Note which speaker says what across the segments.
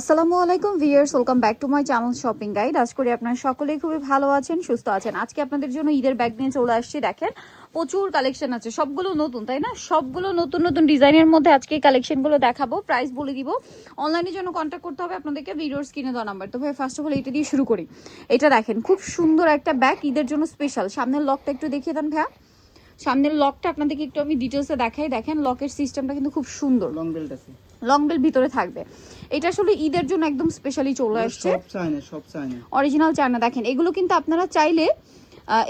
Speaker 1: আসসালামু আলাইকুম viewers, welcome back to my channel shopping guide. আজ করি আপনারা সকলেই খুবই ভালো আছেন, সুস্থ আছেন। আজকে আপনাদের জন্য ঈদের ব্যাগ নিয়ে চলে আসছি। দেখেন প্রচুর কালেকশন আছে, সবগুলো নতুন, তাই না? সবগুলো নতুন নতুন ডিজাইনের মধ্যে আজকে এই কালেকশনগুলো দেখাবো, প্রাইস বলে দিব। অনলাইনের জন্য কন্ট্যাক্ট করতে হবে আপনাদেরকে ভিডিওর স্ক্রিনে দেওয়া নাম্বার। তো ভাই ফার্স্ট অফ অল এটা দিয়ে শুরু করি। এটা দেখেন খুব সুন্দর একটা ব্যাগ, ঈদের জন্য স্পেশাল। সামনের লকটা একটু দেখিয়ে দেন ভাইয়া। সামনের লকটা আপনাদেরকে একটু আমি ডিটেলসে দেখাই। দেখেন লকের সিস্টেমটা কিন্তু খুব সুন্দর,
Speaker 2: লং বেল্ট আছে,
Speaker 1: লং বেল ভিতরে থাকবে। এটা আসলে ঈদের জন্য একদম স্পেশালি চলে আসছে,
Speaker 2: সব চায়না
Speaker 1: অরিজিনাল চায়না। দেখেন এগুলো কিন্তু আপনারা চাইলে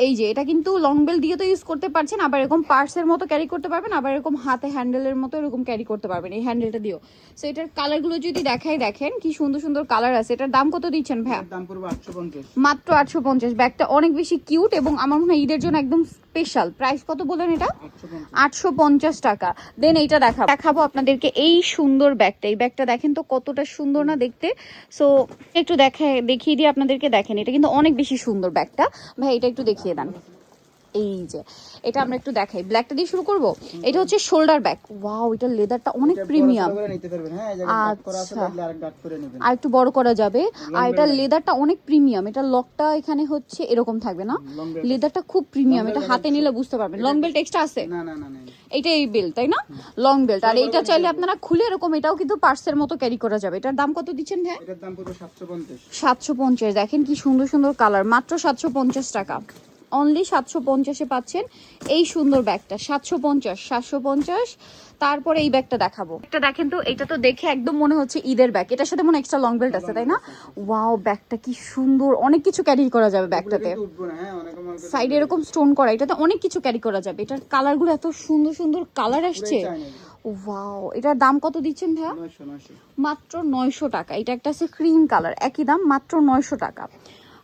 Speaker 1: এই যে এটা কিন্তু লং বেল দিয়ে তো ইউজ করতে পারছেন, আবার এরকম পার্সের মতো ক্যারি করতে পারবেন, আবার এরকম হাতে হ্যান্ডেলের মতো এরকম ক্যারি করতে পারবেন এই হ্যান্ডেলটা দিয়েও। সো এটার কালারগুলো যদি দেখাই, দেখেন কি সুন্দর সুন্দর কালার আছে। এটার দাম কত দিচ্ছেন ভাইয়া?
Speaker 2: দাম পড়বে 850,
Speaker 1: মাত্র 850। ব্যাগটা অনেক বেশি কিউট এবং আমার মনে হয় ঈদের জন্য একদম স্পেশাল। প্রাইস কত বলেন এটা? 850 টাকা। দেন এইটা দেখাবো আপনাদেরকে, এই সুন্দর ব্যাগটা। এই ব্যাগটা দেখেন তো কতটা সুন্দর না দেখতে। সো একটু দেখিয়ে দিয়ে আপনাদেরকে। দেখেন এটা কিন্তু অনেক বেশি সুন্দর ব্যাগটা। ভাই এটা একটু দেখিয়ে দেন। এই যে এটা আমরা একটু দেখাই, ব্ল্যাকটা দিয়ে শুরু করব। এটা হচ্ছে শোল্ডার ব্যাগ। ওয়াও, এটা লেদারটা অনেক প্রিমিয়াম। আচ্ছা, আর একটু বড় করা যাবে। আর এটা লেদারটা অনেক প্রিমিয়াম। এটা লকটা এখানে হচ্ছে এরকম থাকবে না, লেদারটা খুব প্রিমিয়াম। এটা হাতে নিলে বুঝতে পারবেন। লং বেল্ট এক্সট্রা আছে?
Speaker 2: না না না না,
Speaker 1: এটা এই বেল্ট, তাই না? Long belt. আর এইটা চাইলে আপনারা খুলে এরকম এটাও কিন্তু পার্সের মতো ক্যারি করা যাবে। এটার দাম কত দিচ্ছেন ভাই?
Speaker 2: এটার দাম পড়বে 750।
Speaker 1: 750। দেখেন কি সুন্দর সুন্দর কালার, মাত্র 750 টাকা। অনলি 750-এ পাচ্ছেন এই সুন্দর ব্যাগটা। 750। তারপরে এই ব্যাগটা দেখাবো। এটা দেখেন তো, এটা তো দেখে একদম মনে হচ্ছে ঈদের ব্যাগ। এটার সাথে মনে এক্সট্রা লং বেল্ট আছে, তাই না? ওয়াও, ব্যাগটা কি সুন্দর, অনেক কিছু ক্যারি করা যাবে ব্যাগটাতে। সাইডে এরকম স্টোন করা, এটাতে অনেক কিছু ক্যারি করা যাবে। এটার কালারগুলো এত সুন্দর সুন্দর কালার আসছে। ওয়াও, এটার দাম কত দিচ্ছেন ভাইয়া? মাত্র 900 টাকা। এটা একটা আছে ক্রিম কালার, একই দাম, মাত্র 900 টাকা।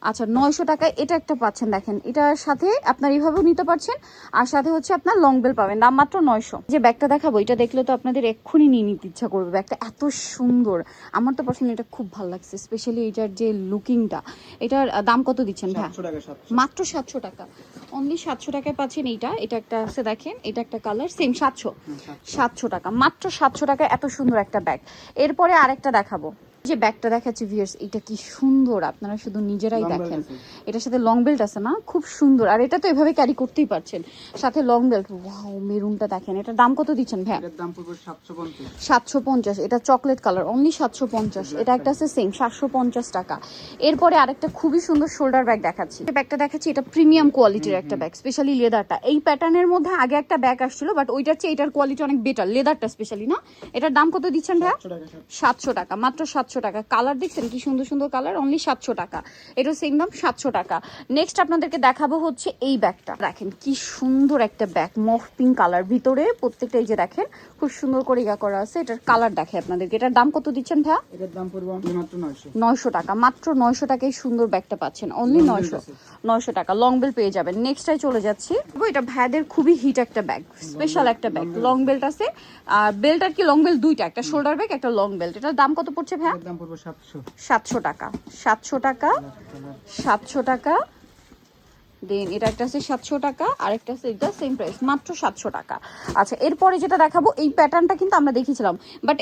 Speaker 1: আচ্ছা, 900 টাকায় এটা একটা পাচ্ছেন। দেখেন এটার সাথে আপনার এইভাবেও নিতে পারছেন, আর সাথে হচ্ছে আপনার লং বেল পাবেন। দাম মাত্র 900। যে ব্যাগটা দেখাবো, এটা দেখলে তো আপনাদের এক্ষুনি নিয়ে নিতে ইচ্ছা করবে। ব্যাগটা এত সুন্দর, আমার তো পার্সোনালি এটা খুব ভালো লাগছে, স্পেশালি এটার যে লুকিংটা। এটার দাম কত দিচ্ছেন ভাই? মাত্র 700 টাকা। অনলি 700 টাকায় পাচ্ছেন এইটা। এটা একটা আছে, দেখেন এটা একটা কালার, সেম 700 টাকা। মাত্র 700 টাকায় এত সুন্দর একটা ব্যাগ। এরপরে আরেকটা দেখাবো। যে ব্যাগটা দেখাচ্ছি ভিউয়ার্স, এটা কি সুন্দর, আপনারা শুধু নিজেরাই দেখেন। এটার সাথে লং বেল্ট আছে না, খুব সুন্দর। আর এটা তো এভাবে ক্যারি করতেই পারছেন, সাথে লং বেল্ট। ওয়াও, মেরুনটা দেখেন। এটার দাম কত দিচ্ছেন ভাই?
Speaker 2: এটার দাম পড়বে 750।
Speaker 1: 750। এটা চকলেট কালার, অনলি 750। এটা একটা আছে সেম 750 টাকা। এরপরে আরেকটা খুবই সুন্দর শোল্ডার ব্যাগ দেখাচ্ছি। ব্যাগটা দেখাচ্ছি, এটা প্রিমিয়াম কোয়ালিটির একটা ব্যাগ, স্পেশালি লেদারটা। এই প্যাটার্নের মধ্যে আগে একটা ব্যাগ আসছিল, বাট ওইটার চেয়ে এটার কোয়ালিটি অনেক বেটার, লেদারটা স্পেশালি না। এটার দাম কত দিচ্ছেন ভাই? 700 টাকা। মাত্র 700 টাকা। কালার দেখছেন কি সুন্দর সুন্দর কালার, অনলি 700 টাকা। এটা সেম দাম, 700 টাকা। নেক্সট আপনাদেরকে দেখাবো হচ্ছে এই ব্যাগটা। দেখেন কি সুন্দর একটা ব্যাগ, মফ পিঙ্ক কালার ভিতরে প্রত্যেকটা। এই যে দেখেন খুব সুন্দর করে ইয়া করা আছে। এটার কালার দেখে আপনাদেরকে। এটার দাম কত দিচ্ছেন ভাইয়া?
Speaker 2: এটার দাম পড়বে মাত্র 900।
Speaker 1: 900 টাকা। মাত্র 900 টাকায় সুন্দর ব্যাগটা পাচ্ছেন, অনলি 900 টাকা। লং বেল পেয়ে যাবেন। নেক্সটটাই চলে যাচ্ছি। এটা ভাইদের খুবই হিট একটা ব্যাগ, স্পেশাল একটা ব্যাগ। লং বেল্ট আছে, আর বেল্ট আর কি লং বেল্ট দুইটা, একটা শোল্ডার ব্যাগ একটা লং বেল্ট। এটার দাম কত পড়ছে ভাইয়া?
Speaker 2: এটার দাম পড়বে 700।
Speaker 1: 700 টাকা। 700 টাকা। 700 টাকা। দেন এটা একটা আছে 700 টাকা, আরেকটা আছে এটা সেম প্রাইস, মাত্র 700 টাকা। আচ্ছা, এরপরে যেটা দেখাবো, এই প্যাটার্নটা কিন্তু আমরা দেখিয়েছিলাম, বাট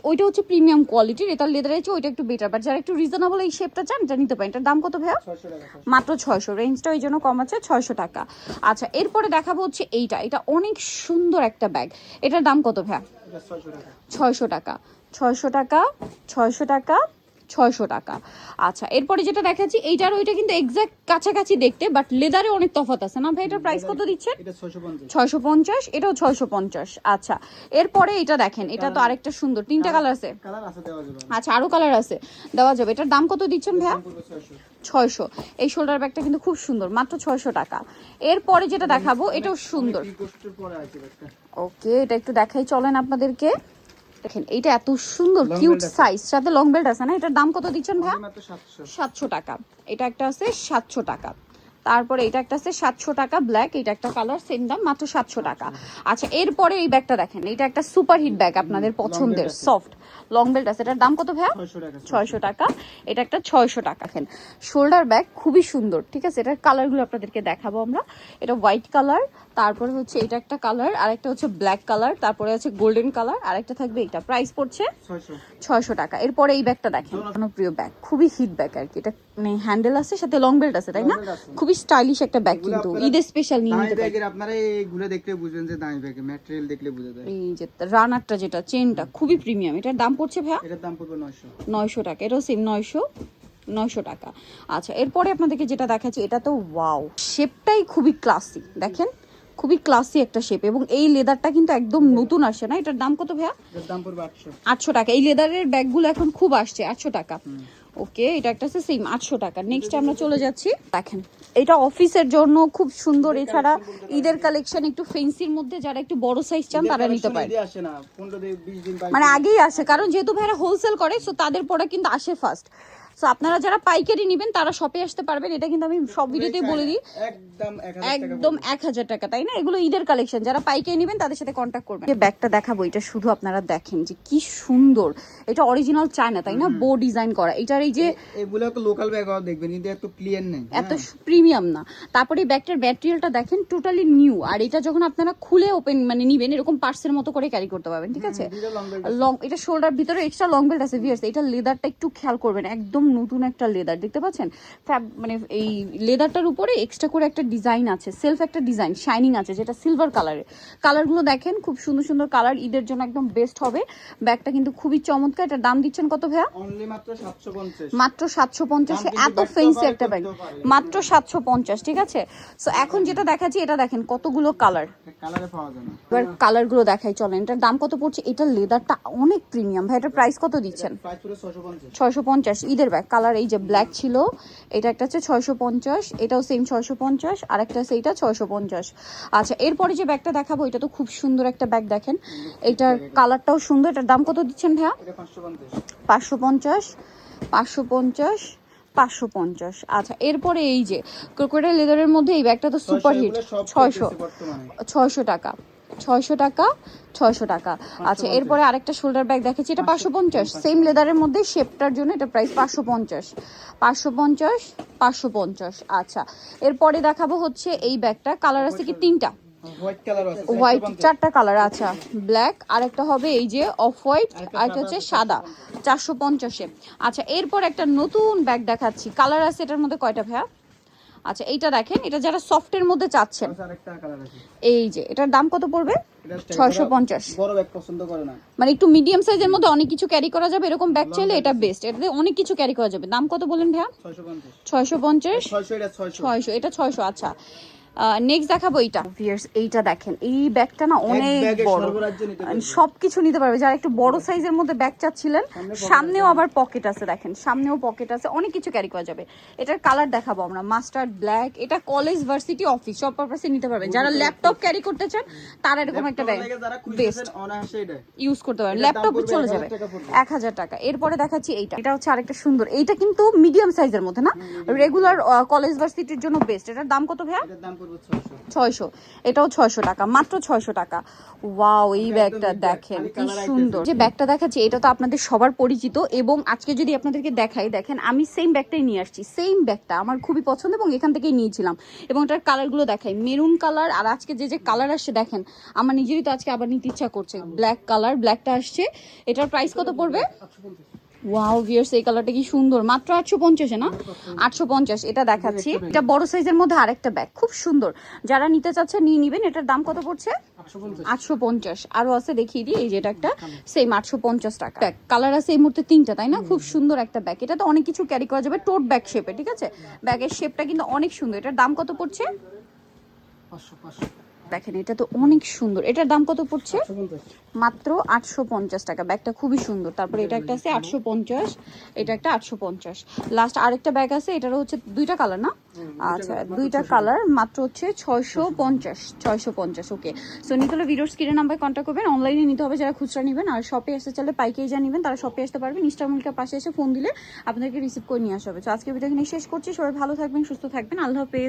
Speaker 1: ওইটা হচ্ছে প্রিমিয়াম কোয়ালিটির। এটা লেদারের চেয়ে ওইটা একটু বেটার, বাট যারা একটু রিজনেবল এই শেপটা চান এটা নিতে পারেন। এটার দাম কত ভাইয়া?
Speaker 2: 600 টাকা।
Speaker 1: মাত্র 600। রেঞ্জটা ওই জন্য কম আছে, 600 টাকা। আচ্ছা, এরপরে দেখাবো হচ্ছে এইটা। এটা অনেক সুন্দর একটা ব্যাগ। এটার দাম কত ভাইয়া?
Speaker 2: এটা 600 টাকা।
Speaker 1: 600 টাকা। 600 টাকা। 600 টাকা। 600 টাকা। আচ্ছা, এরপরে যেটা দেখাচ্ছি, এইটার ওইটা কিন্তু এক্সাক্ট কাছাকাছি দেখতে, বাট লেদারে অনেক তফাৎ আছে না ভাই? এটার প্রাইস কত দিচ্ছেন?
Speaker 2: এটা 650।
Speaker 1: 650। এটাও 650। আচ্ছা, এরপরে এটা দেখেন, এটা তো আরেকটা সুন্দর, তিনটা কালার আছে।
Speaker 2: কালার আছে, দেওয়া যাবে।
Speaker 1: আচ্ছা, আরো কালার আছে, দেওয়া যাবে। এটার দাম কত দিচ্ছেন ভাইয়া? 600। এই শোল্ডার ব্যাগটা কিন্তু খুব সুন্দর, মাত্র 600 টাকা। এরপরে যেটা দেখাবো, এটাও সুন্দর। ওকে, এটা একটু দেখাই চলেন আপনাদেরকে। দেখেন এইটা এত সুন্দর কিউট সাইজ, সাথে লং বেল্ট আছে না। এটার দাম কত দিচ্ছেন ভাই?
Speaker 2: 700।
Speaker 1: 700 টাকা। এটা একটা আছে 700 টাকা। তারপরে এটা একটা আছে 700 টাকা ব্ল্যাক, এটা একটা কালার সেম দাম মাত্র 700 টাকা। আচ্ছা এরপরে এই ব্যাগটা দেখেন, এটা একটা সুপার হিট ব্যাগ আপনাদের পছন্দের সফট লং বেল্ট আছে, এটার দাম কত ভাইয়া?
Speaker 2: 600 টাকা।
Speaker 1: 600 টাকা। এটা একটা 600 টাকা। দেখেন শোল্ডার ব্যাগ খুবই সুন্দর, ঠিক আছে। এটার কালারগুলো আপনাদেরকে দেখাবো আমরা। এটা হোয়াইট কালার, তারপরে হচ্ছে এটা একটা কালার, আর একটা হচ্ছে ব্ল্যাক কালার, তারপরে হচ্ছে গোল্ডেন কালার, আর একটা থাকবে এটা। প্রাইস পড়ছে 600 টাকা। এরপরে এই ব্যাগটা দেখেন, জনপ্রিয় ব্যাগ, খুবই হিট ব্যাগ আর কি। এটা মানে হ্যান্ডেল আছে, সাথে লং বেল্ট আছে, তাই না? খুবই স্টাইলিশ একটা ব্যাগ, কিন্তু ঈদের স্পেশাল নিয়ে নিতে পারেন।
Speaker 2: আপনারা এইগুলো দেখলে বুঝবেন যে দামি ব্যাগ, ম্যাটেরিয়াল দেখলে বুঝা যায়।
Speaker 1: এই যে রানারটা যেটা চেনটা খুবই প্রিমিয়াম, এটার দাম পড়ছে ভাইয়া
Speaker 2: এটার দাম পড়বে 900
Speaker 1: 900 টাকা। এটাও সেম 900 টাকা। আচ্ছা এরপরে আপনাদেরকে যেটা দেখাচ্ছি, এটা তো ওয়াও, শেপটাই খুবই ক্লাসি, দেখেন খুবই ক্লাসি একটা শেপ, এবং এই লেদারটা কিন্তু একদম নতুন আসে না। এটার দাম কত ভাইয়া?
Speaker 2: এটার দাম পড়বে
Speaker 1: 800 টাকা। এই লেদারের ব্যাগগুলো এখন খুব আসছে, 800 টাকা। ওকে, এটা একটা আছে সেম 800 টাকা। নেক্সট আমরা চলে যাচ্ছি, দেখেন এটা অফিসের জন্য খুব সুন্দর। এছাড়া ঈদের কালেকশন একটু ফেন্সির মধ্যে যারা একটু বড় সাইজ চান তারা নিতে পারে।
Speaker 2: আসে না 15-20 দিন
Speaker 1: মানে আগেই আসে, কারণ যেহেতু ভাইরা হোলসেল করে, সো তাদের পরে কিন্তু আসে ফার্স্ট। সো আপনারা যারা পাইকারি নেবেন তারা শপে আসতে পারবেন। এটা কিন্তু আমি সব ভিডিওতেই বলে দিই, একদম 1000 টাকা, তাই না? এগুলো ঈদের কালেকশন, যারা পাইকারি নেবেন তাদের সাথে কন্ট্যাক্ট করবেন। যে ব্যাগটা দেখাবো, এটা শুধু আপনারা দেখেন যে কি সুন্দর। এটা অরিজিনাল চায়না, তাই না? বো ডিজাইন করা। এটার এই যে
Speaker 2: এগুলো তো লোকাল ব্যাগ দেখবেন, কিন্তু এত ক্লিয়ার নেই,
Speaker 1: এত প্রিমিয়াম না। তারপরে এই ব্যাগটার ম্যাটেরিয়ালটা দেখেন, টোটালি নিউ। আর এটা যখন আপনারা খুলে ওপেন মানে নিবেন, এরকম পার্সের মতো করে ক্যারি করতে পারবেন, ঠিক আছে? লং, এটা শোল্ডার ভিতরে এক্সট্রা লং বেল্ট আছে ভিউয়ার্স। এটা লেদারটা একটু খেয়াল করবেন, একদম নতুন একটা লেদার, দেখতে পাচ্ছেন? মানে এই লেদারটার উপরে এক্সট্রা করে একটা ডিজাইন আছে, সেলফ একটা ডিজাইন শাইনিং আছে, যেটা সিলভার কালারের। কালারগুলো দেখেন খুব সুন্দর সুন্দর কালার, ঈদের জন্য একদম বেস্ট হবে। ব্যাগটা কিন্তু খুবই চমৎকার। এটার দাম দিচ্ছেন কত ভাইয়া?
Speaker 2: অনলি মাত্র 750।
Speaker 1: মাত্র 750 এ এত ফেন্সি একটা ব্যাগ, মাত্র 750, ঠিক আছে? সো এখন যেটা দেখাচ্ছি, এটা দেখেন কতগুলো কালার,
Speaker 2: কালারে পাওয়া যায় না।
Speaker 1: এবার কালারগুলো দেখাই চলেন। এটার দাম কত পড়ছে? এটার লেদারটা অনেক প্রিমিয়াম ভাই। এটার প্রাইস কত দিচ্ছেন?
Speaker 2: প্রাইস পুরো 650।
Speaker 1: 650 ঈদের ব্যাগ। কালার এই যে ব্ল্যাক ছিল, এটা একটা হচ্ছে 650, এটাও সেম 650, আর একটা আছে এটা 650। আচ্ছা এরপরে যে ব্যাগটা দেখাবো, এটা তো খুব সুন্দর একটা ব্যাগ, দেখেন এটার কালারটাও সুন্দর। এটার দাম কত দিচ্ছেন ভাইয়া?
Speaker 2: এটা 550।
Speaker 1: 550, 550, 550। আচ্ছা এরপরে এই যে ক্রোকোডাইল লেদারের মধ্যে এই ব্যাগটা তো সুপার হিট, 600 টাকা, 600 টাকা, 600 টাকা। আচ্ছা এরপরে আরেকটা শোল্ডার ব্যাগ দেখেছি, এটা 550, সেম লেদারের মধ্যে শেপটার জন্য এটা প্রাইস 550, 550, 550। আচ্ছা এরপরে দেখাবো হচ্ছে এই ব্যাগটা। কালার আছে কি? 3টা
Speaker 2: হোয়াইট কালার আছে,
Speaker 1: হোয়াইট, 4টা কালার। আচ্ছা ব্ল্যাক, আরেকটা হবে এই যে অফ হোয়াইট, আরেকটা হচ্ছে সাদা, 450-এ। আচ্ছা এরপর একটা নতুন ব্যাগ দেখাচ্ছি, কালার আছে এটার মধ্যে কয়টা ভাইয়া? আচ্ছা এইটা দেখেন, এটা যারা সফটের মধ্যে চাচ্ছেন,
Speaker 2: আরেকটা কালার আছে।
Speaker 1: এই যে এটার দাম কত পড়বে? 650।
Speaker 2: বড় ব্যাগ পছন্দ করে না,
Speaker 1: মানে একটু মিডিয়াম সাইজের মধ্যে অনেক কিছু ক্যারি করা যাবে, এরকম ব্যাগ চাইলে এটা বেস্ট। এটাতে অনেক কিছু ক্যারি করা যাবে। দাম কত বলেন ভাইয়া? 650, 600, এটা 600। আচ্ছা নেক্সট দেখাবো এইটা ভিউয়ার্স। এইটা দেখেন, এই ব্যাগটা না অনেক বড়, সবকিছু নিতে পারবে। যারা একটু বড় সাইজের মধ্যে ব্যাগ চাচ্ছিলেন, সামনেও আবার পকেট আছে, দেখেন সামনেও পকেট আছে, অনেক কিছু ক্যারি করা যাবে। এটার কালার দেখাবো আমরা, মাস্টার্ড ব্ল্যাক। এটা কলেজ, ভার্সিটি, অফিস সব পারপাসে নিতে পারবেন। যারা ল্যাপটপ ক্যারি করতে চান তারা এরকম একটা ব্যাগ বেস্ট ইউজ করতে পারেন। ল্যাপটপে চলে যাবে 1000 টাকা। এরপরে দেখাচ্ছি এইটা, এটা হচ্ছে আরেকটা সুন্দর। এইটা কিন্তু মিডিয়াম সাইজের মধ্যে না, রেগুলার কলেজ ভার্সিটির জন্য বেস্ট। এটার দাম কত ভাইয়া? 600, এটাও 600 টাকা, মাত্র 600 টাকা। ওয়াও, এই ব্যাগটা দেখেন কি সুন্দর। যে ব্যাগটা দেখাচ্ছি এটা তো আপনাদের সবার পরিচিত, এবং আজকে যদি আপনাদেরকে দেখাই, দেখেন আমি সেম ব্যাগটাই নিয়ে আসছি। সেম ব্যাগটা আমার খুবই পছন্দ এবং এখান থেকেই নিয়েছিলাম। এবং এটার কালারগুলো দেখাই, মেরুন কালার, আর আজকে যে কালার আসছে দেখেন, আমার নিজেরই তো আজকে আবার নিতে ইচ্ছা করছে। ব্ল্যাক কালার, ব্ল্যাকটা আসছে। এটার প্রাইস কত পড়বে? ওয়াও ভিউয়ার্স, এই কালারটা কি সুন্দর, মাত্র 850 না? 850। এটা দেখাচ্ছি, এটা বড় সাইজের মধ্যে আরেকটা ব্যাগ খুব সুন্দর। যারা নিতে চাচ্ছে নিয়ে নিবেন। এটার দাম কত পড়ছে? 850। আরো আছে দেখিয়ে দিই, এই যে এটা একটা সেম 850 টাকা। ব্যাগ কালার আছে এই মুহূর্তে 3টা, তাই না? খুব সুন্দর একটা ব্যাগ। এটা তো অনেক কিছু ক্যারি করা যাবে, টোট ব্যাগ শেপে, ঠিক আছে? ব্যাগের শেপটা কিন্তু অনেক সুন্দর। এটার দাম কত পড়ছে?
Speaker 2: 500।
Speaker 1: দেখেন এটা তো অনেক সুন্দর। এটার দাম কত পড়ছে? মাত্র 850 টাকা। ব্যাগটা খুবই সুন্দর। তারপরে এটা একটা আছে 850, এটা একটা 850। লাস্ট আরেকটা ব্যাগ আছে, এটারও হচ্ছে 2টা কালার না? আচ্ছা 2টা কালার, মাত্র হচ্ছে 650, 650। ওকে, সো নিতে হলে ভিডিওর স্ক্রিনের নাম্বারে কন্ট্যাক্ট করবেন। অনলাইনে নিতে হবে যারা খুচরা নেবেন, আর শপে আসতে চাইলে পাইকারি যা নেবেন তারা শপে আসতে পারবেন। ইনস্টাগ্রামের পাশে এসে ফোন দিলে আপনাদেরকে রিসিভ করে নিয়ে আসা হবে। তো আজকে ভিডিও এখানে শেষ করছি। সবাই ভালো থাকবেন, সুস্থ থাকবেন, আল্লাহ হাফেজ।